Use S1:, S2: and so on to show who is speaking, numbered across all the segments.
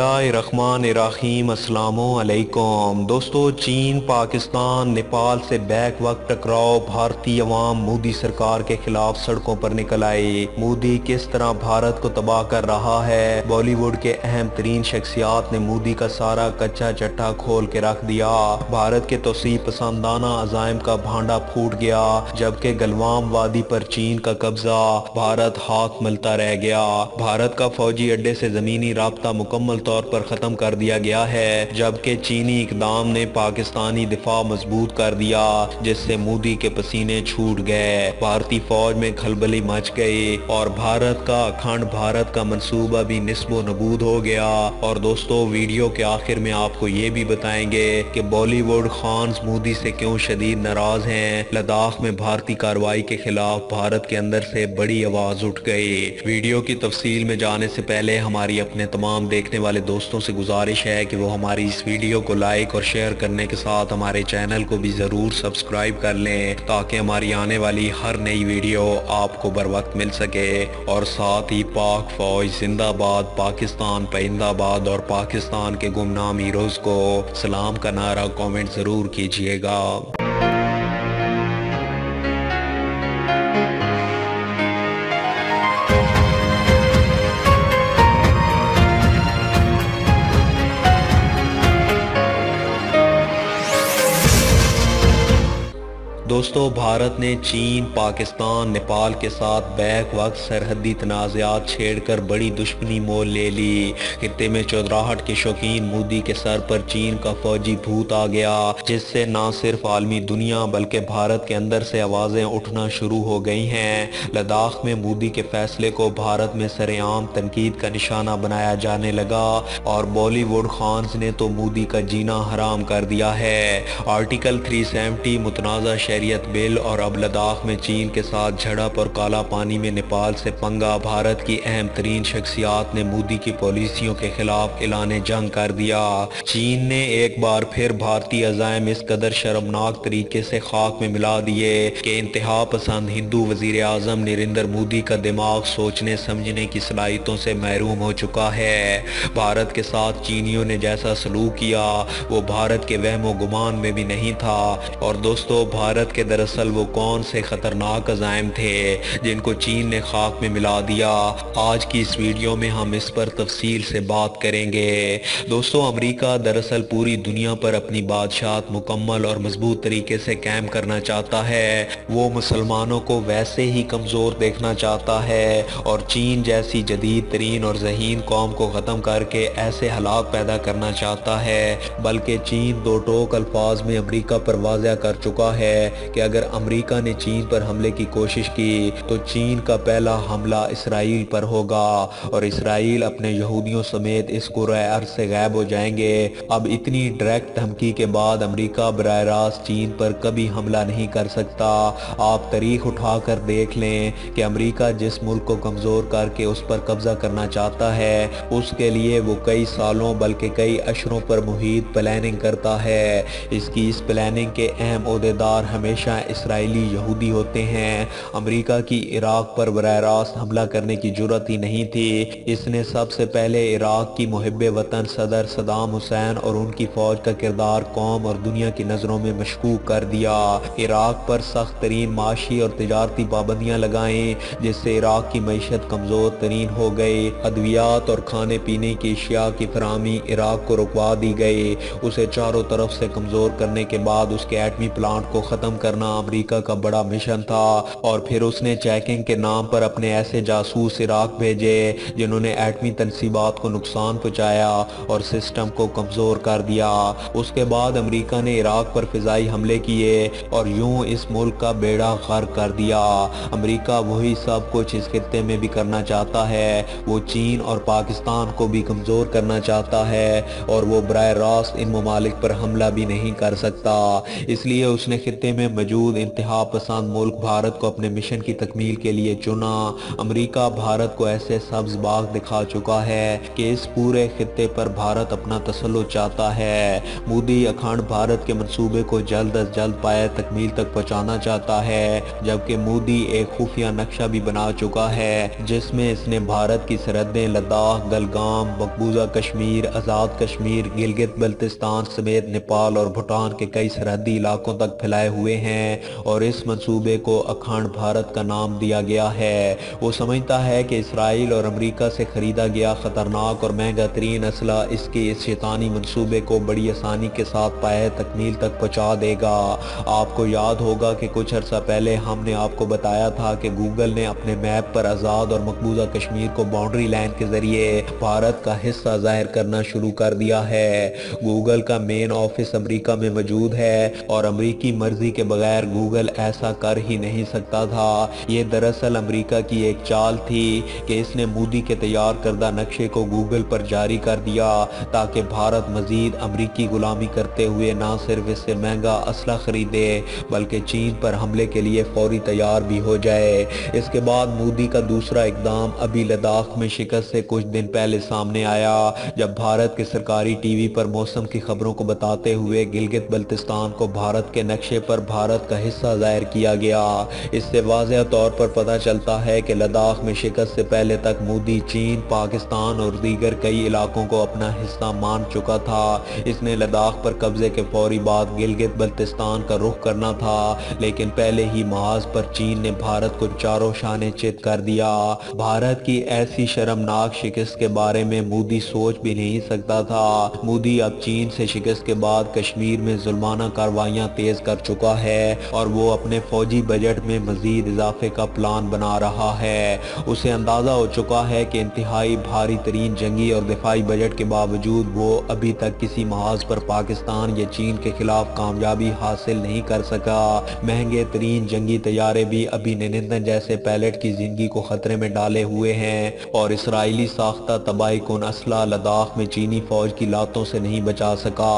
S1: बिस्मिल्लाहिर्रहमानिर्रहीम। अस्सलाम वालेकुम दोस्तों, चीन, पाकिस्तान, नेपाल से बैक वक्त टकराव। भारतीय अवाम मोदी सरकार के खिलाफ सड़कों पर निकल आए। मोदी किस तरह भारत को तबाह कर रहा है। बॉलीवुड के अहम तरीन शख्सियात ने मोदी का सारा कच्चा चट्टा खोल के रख दिया। भारत के तोसी पसंदाना अजायम का भांडा फूट गया, जबकि गलवान वादी पर चीन का कब्जा। भारत हाथ मलता रह गया। भारत का फौजी अड्डे से जमीनी राब्ता मुकम्मल तौर पर ख़त्म कर दिया गया है, जबकि चीनी इकदाम ने पाकिस्तानी दिफा मजबूत कर दिया, जिससे मोदी के पसीने छूट गए। भारतीय फौज में खलबली मच गई और भारत का अखंड भारत का मंसूबा भी निस्बो नबूद हो गया। और दोस्तों, वीडियो के आखिर में आपको ये भी बताएंगे कि बॉलीवुड खान्स मोदी से क्यों शदीद नाराज हैं। लद्दाख में भारतीय कार्रवाई के खिलाफ भारत के अंदर से बड़ी आवाज उठ गई। वीडियो की तफसील में जाने से पहले हमारी अपने तमाम देखने वाले दोस्तों से गुजारिश है कि वो हमारी इस वीडियो को लाइक और शेयर करने के साथ हमारे चैनल को भी ज़रूर सब्सक्राइब कर लें, ताकि हमारी आने वाली हर नई वीडियो आपको बर वक्त मिल सके। और साथ ही पाक फौज जिंदाबाद, पाकिस्तान पाइंदाबाद और पाकिस्तान के गुमनाम हीरोज़ को सलाम का नारा कमेंट ज़रूर कीजिएगा। दोस्तों, भारत ने चीन, पाकिस्तान, नेपाल के साथ बैक वक्त सरहदी तनाज़ात छेड़कर बड़ी दुश्मनी मोल ले ली। खित्ते में चौधराहट के शौकीन मोदी के सर पर चीन का फौजी भूत आ गया, जिससे न सिर्फ आलमी दुनिया बल्कि भारत के अंदर से आवाज़ें उठना शुरू हो गई हैं। लद्दाख में मोदी के फैसले को भारत में सरेआम तनकीद का निशाना बनाया जाने लगा और बॉलीवुड खान्स ने तो मोदी का जीना हराम कर दिया है। आर्टिकल 370 मुतनाज़ा शरीयत बिल और अब लद्दाख में चीन के साथ झड़प और काला पानी में नेपाल से पंगा। भारत की अहम तरीन शख्सियात ने मोदी की पॉलिसियों के खिलाफ ऐलान जंग कर दिया। चीन ने एक बार फिर भारतीय अज़ायम इस कदर शर्मनाक तरीके से खाक में मिला दिए कि इंतहा पसंद हिंदू वजीर आजम नरेंद्र मोदी का दिमाग सोचने समझने की सलाहियतों से महरूम हो चुका है। भारत के साथ चीनियों ने जैसा सलूक किया वो भारत के वहमो गुमान में भी नहीं था। और दोस्तों, भारत के दरअसल वो कौन से खतरनाक अज़ायम थे जिनको चीन ने खाक में मिला दिया। आज की इस वीडियो में हम इस पर तफसील से बात करेंगे। दोस्तों, अमेरिका दरअसल पूरी दुनिया पर अपनी बादशाहत मुकम्मल और मजबूत तरीके से कायम करना चाहता है। वो मुसलमानों को वैसे ही कमज़ोर देखना चाहता है और चीन जैसी जदीद तरीन और ज़हीन कौम को ख़त्म करके ऐसे हालात पैदा करना चाहता है। बल्कि चीन दो टोक अल्फाज में अमेरिका पर वाज़ह कर चुका है कि अगर अमेरिका ने चीन पर हमले की कोशिश की तो चीन का पहला हमला इसराइल पर होगा और इसराइल अपने यहूदियों समेत इस कुर्रे अर्ज़ से गायब हो जाएंगे। अब इतनी डायरेक्ट धमकी के बाद अमेरिका बराह रास्त चीन पर कभी हमला नहीं कर सकता। आप तारीख उठाकर देख लें कि अमेरिका जिस मुल्क को कमज़ोर करके उस पर कब्जा करना चाहता है, उसके लिए वो कई सालों बल्कि कई अशरों पर मुहित प्लानिंग करता है। इसकी इस प्लानिंग के अहम ओहदेदार हमेशा इसराइली यहूदी होते हैं। अमेरिका की इराक पर बराह रास्त हमला करने की जुर्रत ही नहीं थी। इसने सबसे पहले इराक की मुहिब्बे वतन सदर सदाम हुसैन और उनकी फौज का किरदार कौम और दुनिया की नज़रों में मशकूक कर दिया। इराक पर सख्त तरीन माशी और तिजारती पाबंदियाँ लगाएं, जिससे इराक की मईशत कमज़ोर तरीन हो गई। अद्वियात और खाने पीने की अशिया की फराहमी इराक को रुकवा दी गई। उसे चारों तरफ से कमज़ोर करने के बाद उसके एटमी प्लांट को ख़त्म करना अमेरिका का बड़ा मिशन था। और फिर उसने चेकिंग के नाम पर अपने ऐसे जासूस इराक भेजे जिन्होंने एटमी तनसीबात को नुकसान पहुंचाया और सिस्टम को कमज़ोर कर दिया। उसके बाद अमेरिका ने इराक पर फ़िज़ाई हमले किए और यूं इस मुल्क का बेड़ा गर्क कर दिया। अमेरिका वही सब कुछ इस खित्ते में भी करना चाहता है। वो चीन और पाकिस्तान को भी कमज़ोर करना चाहता है और वो बराह रास्त इन ममालिक पर हमला भी नहीं कर सकता। इसलिए उसने खित्ते में में मौजूद इंतहा पसंद मुल्क भारत को अपने मिशन की तकमील के लिए चुना। अमेरिका भारत को ऐसे सब्ज बाग दिखा चुका है कि इस पूरे खित्ते पर भारत अपना तसल्लुत चाहता है। मोदी अखंड भारत के मंसूबे को जल्द अज जल्द पाए तकमील तक पहुंचाना चाहता है, जबकि मोदी एक खुफिया नक्शा भी बना चुका है जिसमें इसने भारत की सरहदें लद्दाख, गलगाम, मकबूजा कश्मीर, आज़ाद कश्मीर, गिलगित बल्तिस्तान समेत नेपाल और भूटान के कई सरहदी इलाकों तक फैलाए हुए हैं और इस मंसूबे को अखंड भारत का नाम दिया गया है। वो समझता है कि इसराइल और अमेरिका से खरीदा गया खतरनाक और महंगा तरीन असला इसके इस शैतानी मंसूबे को बड़ी आसानी के साथ पाए तकमील तक पहुंचा देगा। आपको याद होगा कि कुछ अर्सा पहले हमने आपको बताया था कि गूगल ने अपने मैप पर आज़ाद और मकबूजा कश्मीर को बाउंड्री लाइन के जरिए भारत का हिस्सा जाहिर करना शुरू कर दिया है। गूगल का मेन ऑफिस अमेरिका में मौजूद है और अमेरिकी मर्जी के बगैर गूगल ऐसा कर ही नहीं सकता था। ये दरअसल अमेरिका की एक चाल थी कि इसने मोदी के तैयार करदा नक्शे को गूगल पर जारी कर दिया ताकि भारत मजीद अमेरिकी गुलामी करते हुए ना सिर्फ इससे महंगा असला खरीदे बल्कि चीन पर हमले के लिए फौरी तैयार भी हो जाए। इसके बाद मोदी का दूसरा इकदाम अभी लद्दाख में शिकस्त से कुछ दिन पहले सामने आया, जब भारत के सरकारी टीवी पर मौसम की खबरों को बताते हुए गिलगित बल्तिस्तान को भारत के नक्शे पर भारत का हिस्सा जाहिर किया गया। इससे वाज़ेह तौर पर पता चलता है कि लद्दाख में शिकस्त से पहले तक मोदी चीन, पाकिस्तान और दीगर कई इलाकों को अपना हिस्सा मान चुका था। इसने लद्दाख पर कब्जे के फौरी बाद गिलगित बल्तिस्तान का रुख करना था, लेकिन पहले ही महाज पर चीन ने भारत को चारों शाने चित कर दिया। भारत की ऐसी शर्मनाक शिकस्त के बारे में मोदी सोच भी नहीं सकता था। मोदी अब चीन से शिकस्त के बाद कश्मीर में जुल्माना कार्रवाइयां तेज कर चुका है और वो अपने फौजी बजट में मजीद इजाफे का प्लान बना रहा है। उसे अंदाजा हो चुका है कि इंतहाई भारी तरीन जंगी और दिफाई बजट के बावजूद वो अभी तक किसी महाज पर पाकिस्तान या चीन के खिलाफ कामयाबी हासिल नहीं कर सका। महंगे तरीन जंगी तैयारे भी अभी निनिंदन जैसे पायलट की जिंदगी को खतरे में डाले हुए हैं और इसराइली साख्ता तबाही कुन असला लद्दाख में चीनी फौज की लातों से नहीं बचा सका।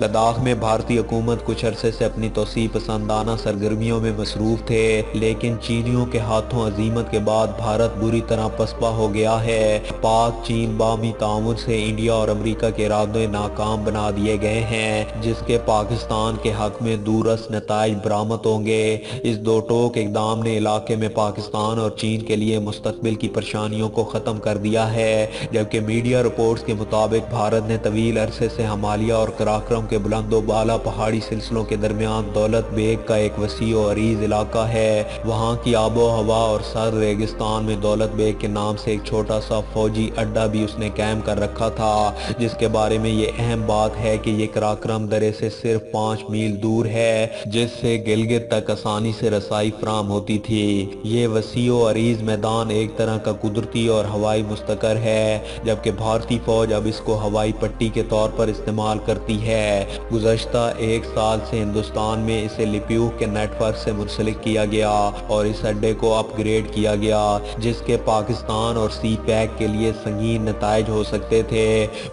S1: लद्दाख में भारतीय हुकूमत कुछ अरसे से अपनी तोसी पसंदाना सरगर्मियों में मसरूफ थे, लेकिन चीनियों के हाथों अजीमत के बाद भारत बुरी तरह पसपा हो गया है। पाक चीन बामी ताउन से इंडिया और अमेरिका के इरादे नाकाम बना दिए गए हैं, जिसके पाकिस्तान के हक में दूरस नताइज बरामद होंगे। इस दो टोक इकदाम ने इलाके में पाकिस्तान और चीन के लिए मुस्तकबिल की परेशानियों को ख़त्म कर दिया है, जबकि मीडिया रिपोर्ट्स के मुताबिक भारत ने तवील अरसे से हिमालय और कराक्रम के बुलंदो बाला पहाड़ी सिलसिलों के दरमियान दौलत बेग का एक वसी और अरीज इलाका है। वहाँ की आबो हवा और सर्द रेगिस्तान में दौलत बेग के नाम से एक छोटा सा फौजी अड्डा भी उसने कायम कर रखा था, जिसके बारे में ये अहम बात है कि ये कराक्रम दरे से सिर्फ 5 मील दूर है, जिससे गिलगित तक आसानी से रसाई फराम होती थी। ये वसी और अरीज मैदान एक तरह का कुदरती और हवाई मुस्तकर है, जबकि भारतीय फौज अब इसको हवाई पट्टी के तौर पर इस्तेमाल करती है। गुज़श्ता एक साल से हिंदुस्तान में इसे लिप्यूक के नेटवर्क से मुंसलिक किया गया और इस अड्डे को अपग्रेड किया गया, जिसके पाकिस्तान और सी पैक के लिए संगीन नताइज हो सकते थे।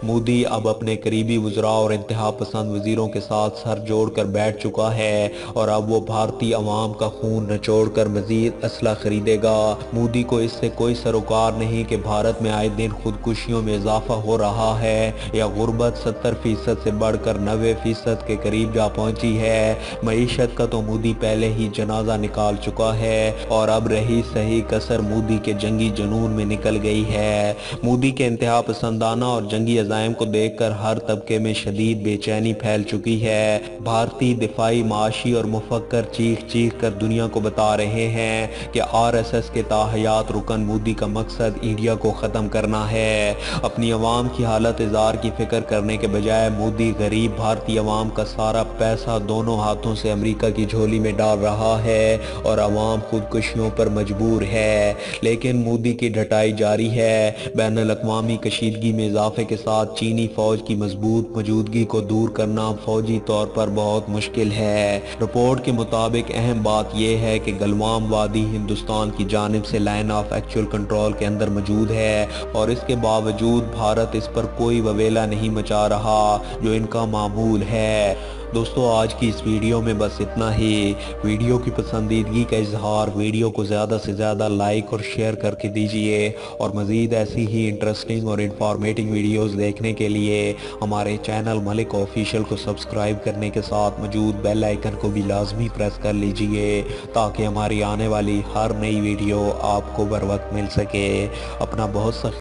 S1: मोदी अब अपने करीबी वज़रा और इंतहा पसंद वजीरों के साथ सर जोड़ कर बैठ चुका है और अब वो भारतीय अवाम का खून नचोड़ कर मजीद असला खरीदेगा। मोदी को इससे कोई सरोकार नहीं कि भारत में आए दिन खुदकुशियों में इजाफा हो रहा है या गुर्बत 70% से बढ़कर 90% के करीब जा पहुंची है। मईशत का तो मोदी पहले ही जनाजा निकाल चुका है और अब रही सही कसर मोदी के जंगी जुनून में निकल गई है। मोदी के इंतहा पसंदाना और जंगी अज़ाइम को देखकर हर तबके में शदीद बेचैनी फैल चुकी है। भारतीय दिफाई, माशी और मुफक्कर चीख चीख कर दुनिया को बता रहे हैं कि RSS के ताहयात रुकन मोदी का मकसद इंडिया को ख़त्म करना है। अपनी अवाम की हालत इज़ार की फिक्र करने के बजाय मोदी गरीब भारतीय अवाम का सारा पैसा दोनों हाथों से अमेरिका की झोली में डाल रहा है और अवाम खुदकुशियों पर मजबूर है। लेकिन मोदी की ढटाई जारी है। बैनुल-अक़वामी कशीदगी में इजाफे के साथ चीनी फौज की मजबूत मौजूदगी को दूर करना फौजी तौर पर बहुत मुश्किल है। रिपोर्ट के मुताबिक अहम बात यह है कि गलवान वादी हिंदुस्तान की जानिब से लाइन ऑफ एक्चुअल कंट्रोल के अंदर मौजूद है और इसके बावजूद भारत इस पर कोई ववेला नहीं मचा रहा जो इनका मामूल है। دوستو آج کی اس ویڈیو میں بس اتنا ہی۔ ویڈیو کی پسندیدگی کا اظہار، ویڈیو کو زیادہ سے زیادہ لائک اور شیئر کر کے دیجئے، اور مزید ایسی ہی انٹرسٹنگ اور انفارمیٹنگ ویڈیوز دیکھنے کے لیے ہمارے چینل ملک آفیشل کو سبسکرائب کرنے کے ساتھ موجود بیل آئیکن کو بھی لازمی پریس کر لیجئے تاکہ ہماری آنے والی ہر نئی ویڈیو آپ کو بر وقت مل سکے۔ اپنا بہت سا